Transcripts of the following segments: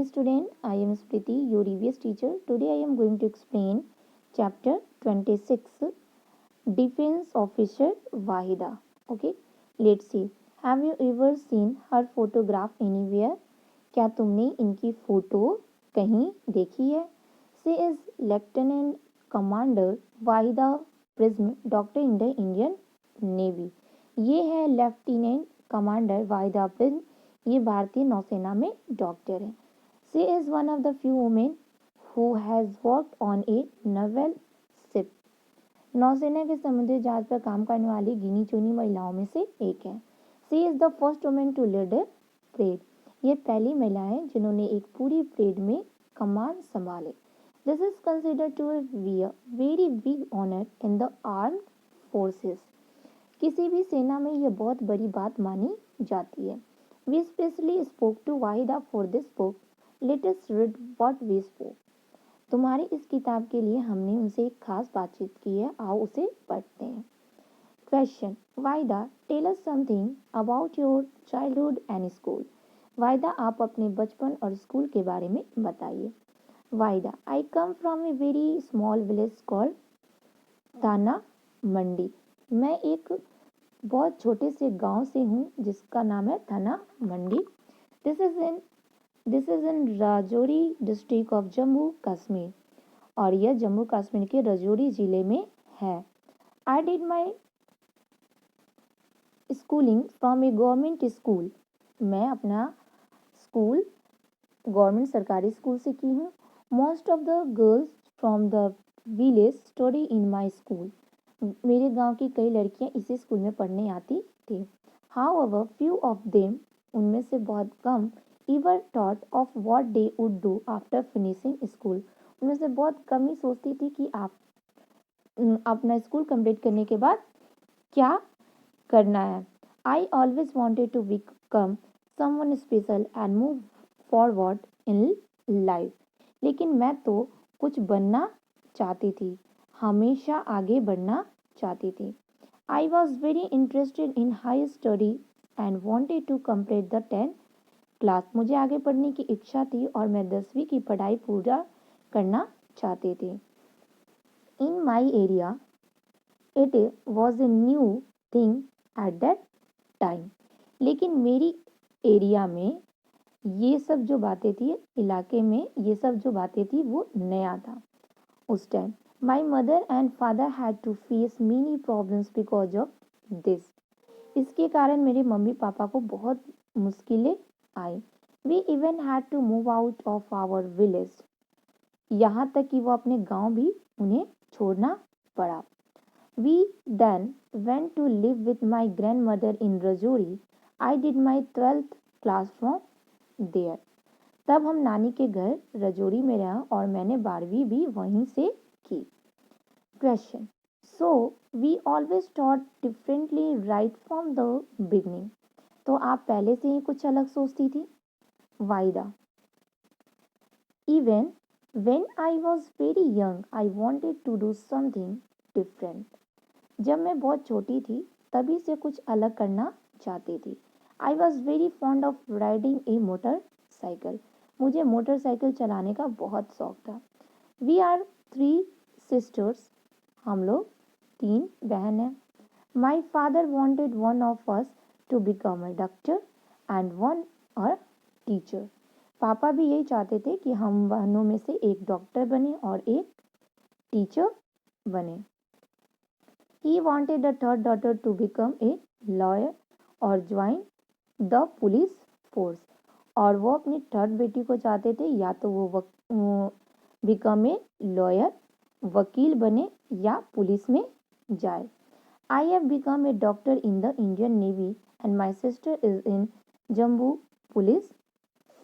morning student. I am Spriti, your EVS teacher. Today I am going to explain chapter 26 Defense Officer Wahida. Okay, let's see. Have you ever seen her photograph anywhere? क्या तुमने इनकी photo कहीं देखी है? She is Lieutenant Commander Waheeda prism doctor in the Indian navy. ये है lieutenant commander Waheeda prism, ये भारतीय नौसेना में डॉक्टर है. She is one of the few women who has worked on a naval ship. नौसेना के समुद्री जहाज पर काम करने वाली गिनी चुनी महिलाओं में से एक है. She is the first woman to lead a parade. ये पहली महिला है जिन्होंने एक पूरी परेड में कमान संभाले. This is considered to be a very big honor in the armed forces. किसी भी सेना में यह बहुत बड़ी बात मानी जाती है. We especially spoke to Wahida for this book. Let us read what we spoke. तुम्हारी इस किताब के लिए हमने उनसे एक खास बातचीत की है. आओ उसे पढ़ते हैं. Question. Wahida, tell us something about your childhood and school. Waheeda, आप अपने बचपन और स्कूल के बारे में बताइए. Waheeda, I come from a very small village called थाना मंडी. मैं एक बहुत छोटे से गांव से हूँ जिसका नाम है Thana Mandi. This is in Rajouri district of Jammu Kashmir. और यह जम्मू कश्मीर के राजौरी जिले में है. I did my schooling from a government school. मैं अपना स्कूल गवर्नमेंट सरकारी स्कूल से की हूँ. Most of the girls from the village study in my school. मेरे गांव की कई लड़कियां इसी स्कूल में पढ़ने आती थी. हाउएवर फ्यू ऑफ देम, उनमें से बहुत कम, ever thought of what they would do after finishing school. उनमें से बहुत कम ही सोचती थी कि आप अपना स्कूल कंप्लीट करने के बाद क्या करना है. I always wanted to become someone special and move forward in life. लेकिन मैं तो कुछ बनना चाहती थी, हमेशा आगे बढ़ना चाहती थी. I was very interested in higher study and wanted to complete the 10th class. मुझे आगे पढ़ने की इच्छा थी और मैं 10वीं की पढ़ाई पूरा करना चाहती थी. In my area, it was a new thing at that time. लेकिन मेरी एरिया में ये सब जो बातें थी, इलाके में ये सब जो बातें थी वो नया था उस time. My mother and father had to face many problems because of this. इसके कारण मेरे मम्मी पापा को बहुत मुश्किलें आई. We even had to move out of our village. यहाँ तक कि वो अपने गांव भी उन्हें छोड़ना पड़ा. We then went to live with my grandmother in Rajouri. I did my 12th class from there. तब हम नानी के घर रजौरी में रहा और मैंने 12वीं भी वहीं से की. Question. So we always taught differently right from the beginning. तो आप पहले से ही कुछ अलग सोचती थी. Waheeda. Even when I was very young, I wanted to do something different. जब मैं बहुत छोटी थी तभी से कुछ अलग करना चाहती थी. I was very fond of riding a motorcycle. मुझे मोटरसाइकिल चलाने का बहुत शौक था. We are 3 sisters. हम लोग 3 बहन हैं. My father wanted one of us to become a doctor and one a teacher. पापा भी यही चाहते थे कि हम बहनों में से एक डॉक्टर बने और एक टीचर बने. He wanted the third daughter to become a lawyer or join the police force. और वो अपनी थर्ड बेटी को चाहते थे या तो वो बिकम ए लॉयर, वकील बने या पुलिस में जाए. I have become a doctor in the Indian Navy and my sister is in Jammu Police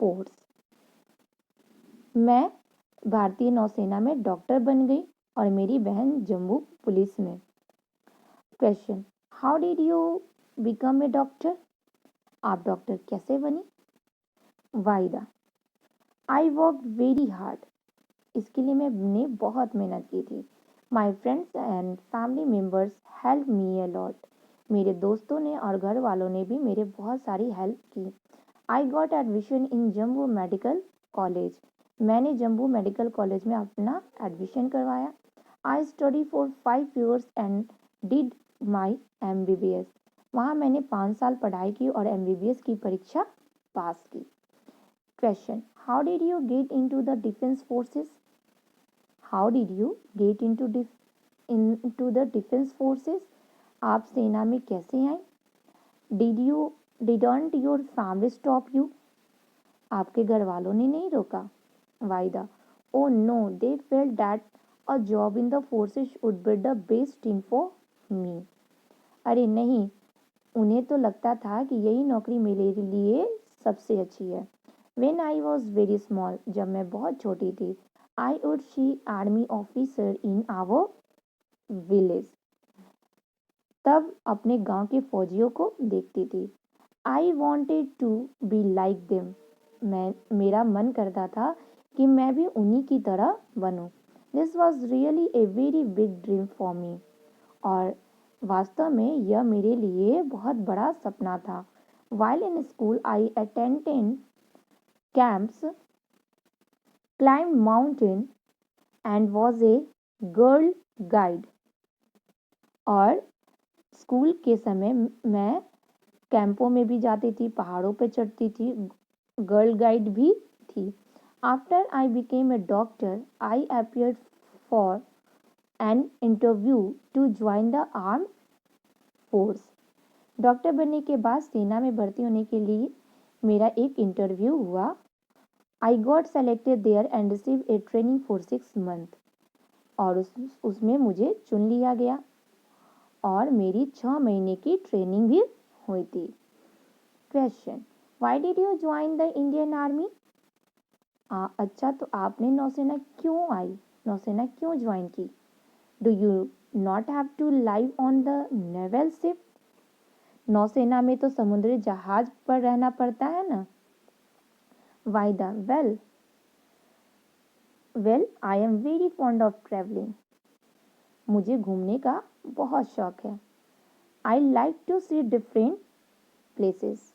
Force. मैं भारतीय नौसेना में डॉक्टर बन गई और मेरी बहन जम्मू पुलिस में. Question. How did you become a doctor? आप डॉक्टर कैसे बनी? Waheeda. I worked very hard. इसके लिए मैंने बहुत मेहनत की थी. My friends and family members helped me a lot. मेरे दोस्तों ने और घर वालों ने भी मेरे बहुत सारी हेल्प की. I got admission in Jammu Medical college, मैंने जम्मू मेडिकल कॉलेज में अपना एडमिशन करवाया। I study for 5 years and did my MBBS। वहाँ मैंने 5 साल पढ़ाई की और MBBS की परीक्षा पास की। Question, how did you get into the defence forces? How did you get into the defence forces? आप सेना में कैसे आए? Didn't your family stop you? आपके घर वालों ने नहीं रोका। Vaida, oh no, they felt that a job in the forces would be the best thing for me. अरे नहीं, उन्हें तो लगता था कि यही नौकरी मेरे लिए सबसे अच्छी है। When I was very small, जब मैं बहुत छोटी थी, I would see army officer in our village। तब अपने गांव के फौजियों को देखती थी। I wanted to be like them। मेरा मन करता था कि मैं भी उन्हीं की तरह बनूं। This was really a very big dream for me। और वास्तव में यह मेरे लिए बहुत बड़ा सपना था। While in school, I attended camps, climbed mountain and was a girl guide। और स्कूल के समय मैं कैंपों में भी जाती थी, पहाड़ों पे चढ़ती थी, गर्ल गाइड भी थी। After I became a doctor, I appeared for an interview to join the arm force. Doctor बनने के बाद सेना में भर्ती होने के लिए मेरा एक इंटरव्यू हुआ। I got selected there and receive a training for 6 months। और उसमें मुझे चुन लिया गया और मेरी 6 महीने की ट्रेनिंग भी हुई थी। Question, why did you join the Indian army? अच्छा, तो आपने नौसेना क्यों ज्वाइन की? Do you not have to live on the naval ship? नौसेना में तो समुद्री जहाज पर रहना पड़ता है ना। Vaida, well I am very fond of travelling. मुझे घूमने का बहुत शौक है। I like to see different places.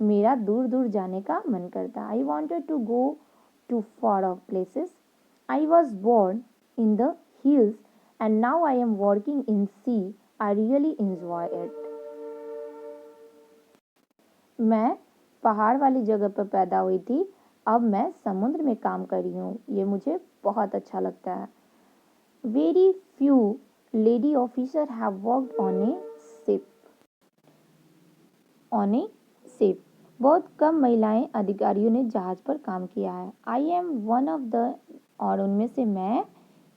मेरा दूर दूर जाने का मन करता। I wanted to go to far off places. I was born in the hills and now I am working in sea. I really enjoy it. मैं पहाड़ वाली जगह पर पैदा हुई थी, अब मैं समुद्र में काम कर रही हूँ, ये मुझे बहुत अच्छा लगता है। Very few lady officer have worked on A ship. बहुत कम महिलाएं अधिकारियों ने जहाज पर काम किया है। I am one of the, और उनमें से मैं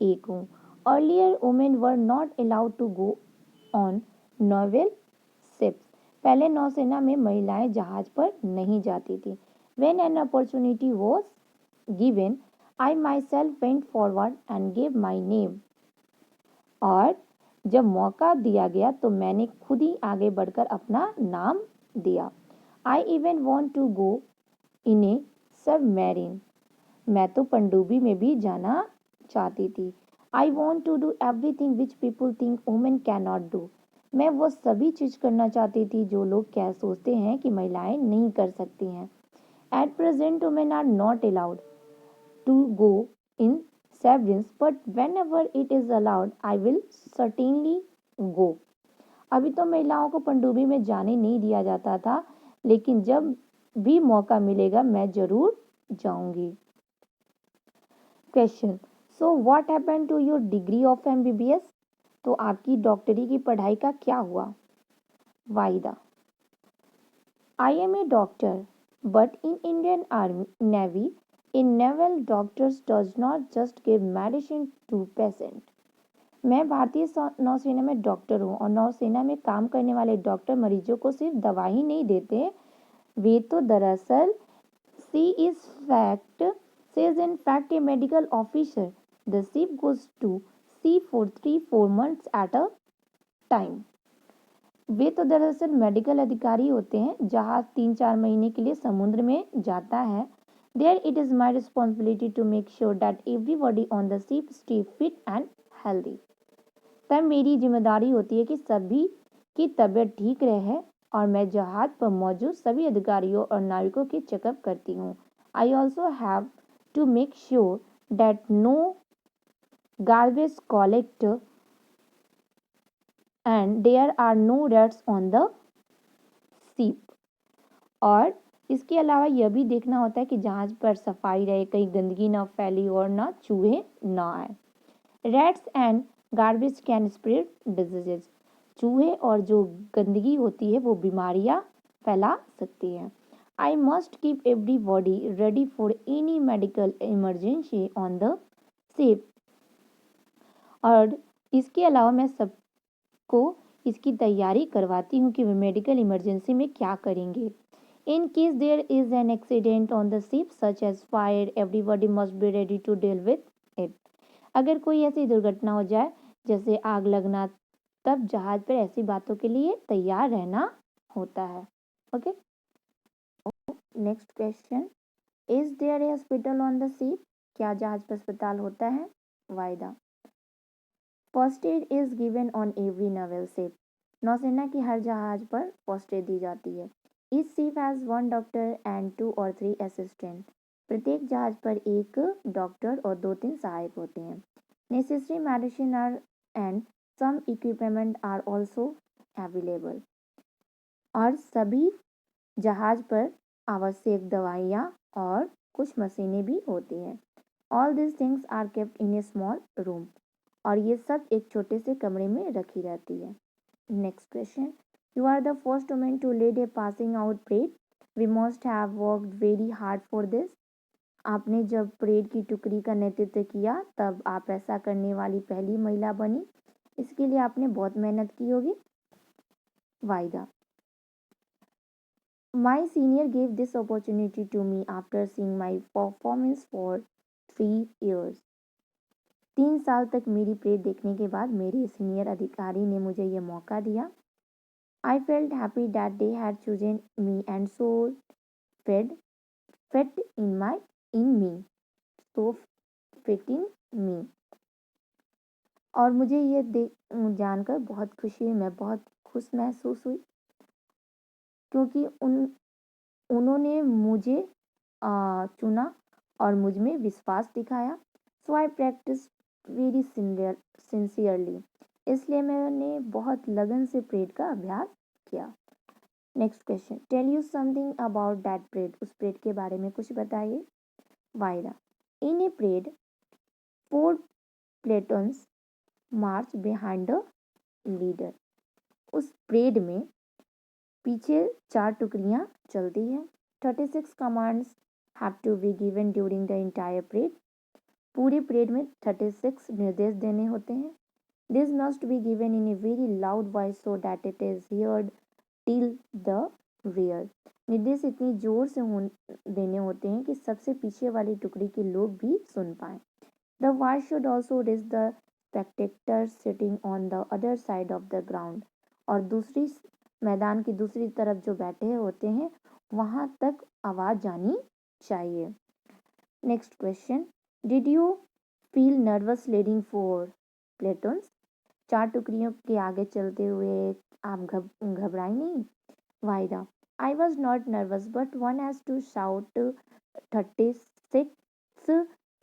एक हूँ। Earlier women were not allowed to go on naval ships. पहले नौसेना में महिलाएं जहाज पर नहीं जाती थी। When an opportunity was given, I myself went forward and gave my name। और जब मौका दिया गया तो मैंने खुद ही आगे बढ़कर अपना नाम दिया। I even want to go in a submarine। मैं तो पनडुब्बी में भी जाना चाहती थी। I want to do everything which people think women cannot do। मैं वो सभी चीज करना चाहती थी जो लोग क्या सोचते हैं कि महिलाएं नहीं कर सकती हैं। At present, women are not allowed to go in submarines, but whenever it is allowed, I will certainly go। अभी तो महिलाओं को पनडुब्बी में जाने नहीं दिया जाता था, लेकिन जब भी मौका मिलेगा मैं जरूर जाऊंगी। Question, so what happened to your degree of MBBS? तो आपकी डॉक्टरी की पढ़ाई का क्या हुआ? Vaida, I am a doctor, but in Indian Navy, a naval doctor does not just give medicine to patient। मैं भारतीय नौसेना में डॉक्टर हूँ और नौसेना में काम करने वाले डॉक्टर मरीजों को सिर्फ दवा ही नहीं देते, वे तो दरअसल she is in fact a medical officer। The ship goes to sea for 3-4 months at a time। वे तो दरअसल मेडिकल अधिकारी होते हैं। जहाज 3-4 महीने के लिए समुद्र में जाता है। There it is my responsibility to make sure that everybody on the ship stay fit and healthy। तब मेरी जिम्मेदारी होती है कि सभी की तबीयत ठीक रहे और मैं जहाज पर मौजूद सभी अधिकारियों और नाविकों की चेकअप करती हूँ। I also have to make sure that no garbage collect and there are no rats on the ship. और इसके अलावा यह भी देखना होता है कि जहाज पर सफाई रहे, कहीं गंदगी ना फैली और ना चूहे ना आए। Rats and garbage can spread diseases. चूहे और जो गंदगी होती है वो बीमारियां फैला सकती है। I must keep everybody ready for any medical emergency on the ship. और इसके अलावा मैं सबको इसकी तैयारी करवाती हूँ कि वे मेडिकल इमरजेंसी में क्या करेंगे। In case there is an accident on the ship such as fire, everybody must be ready to deal with it. अगर कोई ऐसी दुर्घटना हो जाए जैसे आग लगना, तब जहाज पर ऐसी बातों के लिए तैयार रहना होता है। Okay, next question, is there a hospital on the ship? क्या जहाज पर अस्पताल होता है? वायदा, first aid is given on every naval ship. नौसेना की हर जहाज पर फर्स्ट एड दी जाती है। Each ship has one doctor and 2 or 3 assistant. प्रत्येक जहाज पर एक डॉक्टर और 2-3 सहायक होते हैं। Necessary medicine and some equipment are also available. और सभी जहाज पर आवश्यक दवाइयाँ और कुछ मशीनें भी होती हैं। All these things are kept in a small room. और ये सब एक छोटे से कमरे में रखी रहती है। Next question. You are the first woman to lead a passing out parade. We must have worked very hard for this. आपने जब परेड की टुकड़ी का नेतृत्व किया तब आप ऐसा करने वाली पहली महिला बनी। इसके लिए आपने बहुत मेहनत की होगी। वायदा, My senior gave this opportunity to me after seeing my performance for 3 years. 3 साल तक मेरी परेड देखने के बाद मेरे सीनियर अधिकारी ने मुझे यह मौका दिया। I felt happy that they had chosen me and so fit in me, so fit in me. और मुझे ये जानकर बहुत खुशी हुई, मैं बहुत खुश महसूस हुई क्योंकि उन्होंने मुझे चुना और मुझ में विश्वास दिखाया। So I practice very sincerely. इसलिए मैंने बहुत लगन से परेड का अभ्यास किया। Next question, tell you something about that parade. उस परेड के बारे में कुछ बताइए। Vaida, in a parade 4 platoons march behind the leader. उस परेड में पीछे 4 टुकड़ियां चलती हैं। 36 commands have to be given during the entire parade. पूरी परेड में 36 निर्देश देने होते हैं। This must be given in a very loud voice so that it is heard till the rear. निर्देश इतनी जोर से देने होते हैं कि सबसे पीछे वाली टुकड़ी के लोग भी सुन पाए। The voice should also reach the spectators sitting on the other side of the ground. और दूसरी मैदान की दूसरी तरफ जो बैठे होते हैं वहां तक आवाज जानी चाहिए। Next question, did you feel nervous leading 4 प्लेटून्स? 4 टुकड़ियों के आगे चलते हुए आप घबराई नहीं? वायदा, I was not nervous but one has to shout 36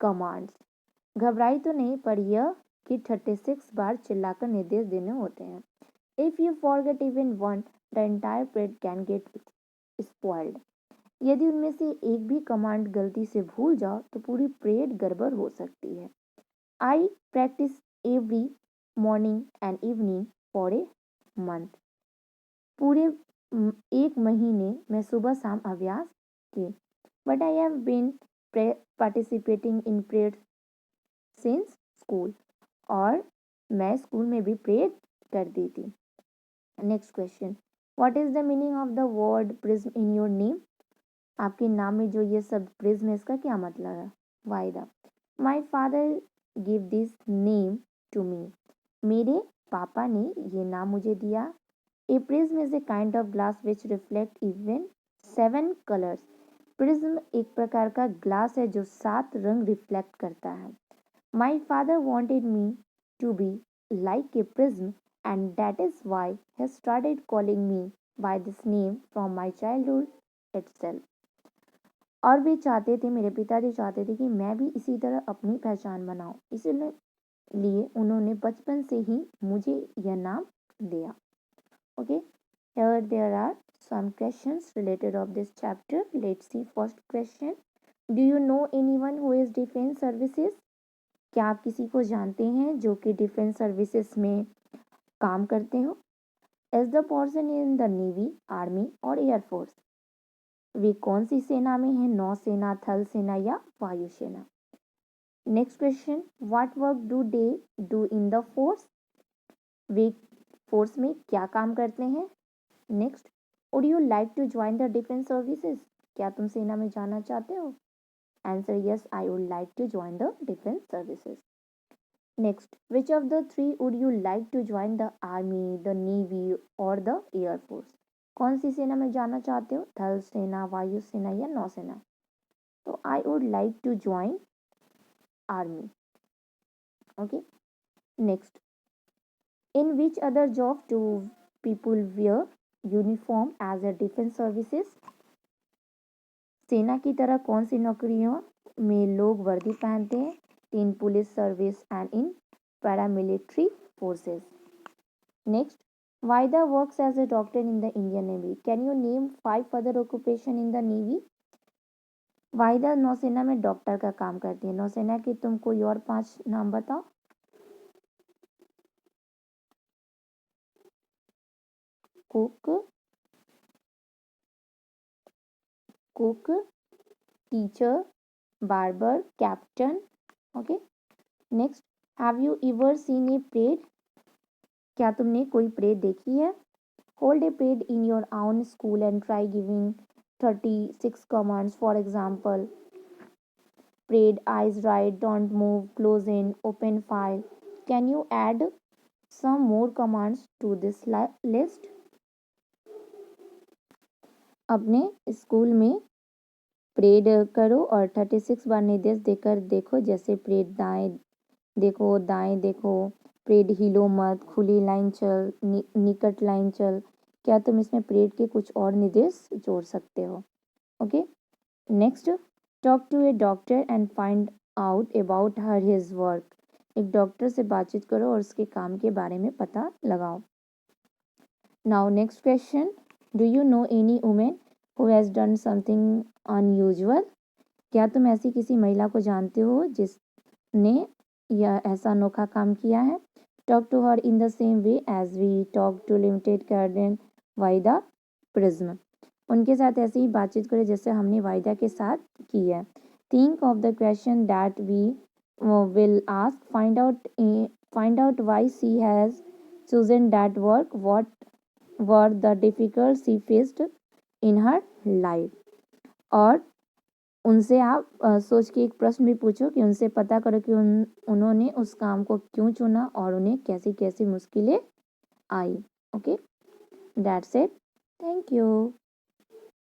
commands. घबराई तो नहीं पर यह कि 36 बार चिल्लाकर निर्देश देने होते हैं। If you forget even one, the entire parade can get spoiled. यदि उनमें से एक भी कमांड गलती से भूल जाओ तो पूरी परेड गड़बड़ हो सकती है। I practice every morning and evening for a month. पूरे 1 महीने में सुबह शाम अभ्यास की। But I have been participating in parade since school. और मैं स्कूल में भी परेड करती थी। Next question, what is the meaning of the word prism in your name? आपके नाम में जो ये शब्द प्रिज्म है इसका क्या मतलब है? वायदा, my father give this name to me. मेरे पापा ने ये नाम मुझे दिया। A prism is a kind of glass which reflect even 7 colors. Prism एक प्रकार का ग्लास है जो 7 रंग रिफ्लेक्ट करता है। My father wanted me to be like a prism and that is why he started calling me by this name from my childhood itself. और वे चाहते थे, मेरे पिताजी चाहते थे कि मैं भी इसी तरह अपनी पहचान बनाऊं, इसलिए उन्होंने बचपन से ही मुझे यह नाम दिया। Okay, here there are some questions related of this chapter. Let's see first question. Do you know anyone who is defense services? क्या आप किसी को जानते हैं जो कि डिफेंस सर्विसेज में काम करते हो? As the person in the navy, army और एयरफोर्स, वे कौन सी सेना में हैं? नौसेना, थल सेना या वायुसेना? Next question, what work do they do in the force? वे फोर्स में क्या काम करते हैं? Next, would you like to join the defence services? क्या तुम सेना में जाना चाहते हो? Answer yes, I would like to join the defence services. Next, which of the three would you like to join the army, the navy और the air force? कौन सी सेना में जाना चाहते हो? थल सेना, वायुसेना या नौसेना? तो I would like to join army. Okay, next, in which other job do people wear uniform as a defence services? सेना की तरह कौन सी नौकरियों में लोग वर्दी पहनते हैं? In police service and in paramilitary forces. Next, Vaida works as a doctor in the Indian navy. Can you name 5 other occupation in the navy? Vaida नौसेना में डॉक्टर का काम करती है। नौसेना के तुम कोई और 5 नाम बताओ। Cook, teacher, barber, captain. Okay, next, have you ever seen A parade? क्या तुमने कोई परेड देखी है? Hold a parade in your own school and try giving 36 commands. For example, parade, eyes right, don't move, close in, open file. Can you add some more commands to this list? अपने school में parade करो और 36 बार निर्देश देकर देखो, जैसे parade दाएं देखो, दाएं देखो, परेड हिलो मत, खुली लाइन चल, निकट लाइन चल। क्या तुम इसमें परेड के कुछ और निर्देश जोड़ सकते हो? Okay, next, talk to a doctor and find out about her his work. एक डॉक्टर से बातचीत करो और उसके काम के बारे में पता लगाओ। Now next question, do you know any women who has done something unusual? क्या तुम ऐसी किसी महिला को जानते हो जिसने यह ऐसा अनोखा काम किया है? Talk to her in the same way as we talk to limited garden Vaida prism. उनके साथ ऐसे ही बातचीत करें जैसे हमने वाइदा के साथ की है। Think of the question that we will ask, find out why she has chosen that work, what were the difficulties she faced in her life। और उनसे आप सोच के एक प्रश्न भी पूछो कि उनसे पता करो कि उन्होंने उस काम को क्यों चुना और उन्हें कैसी कैसी मुश्किलें आई। Okay, that's it, thank you.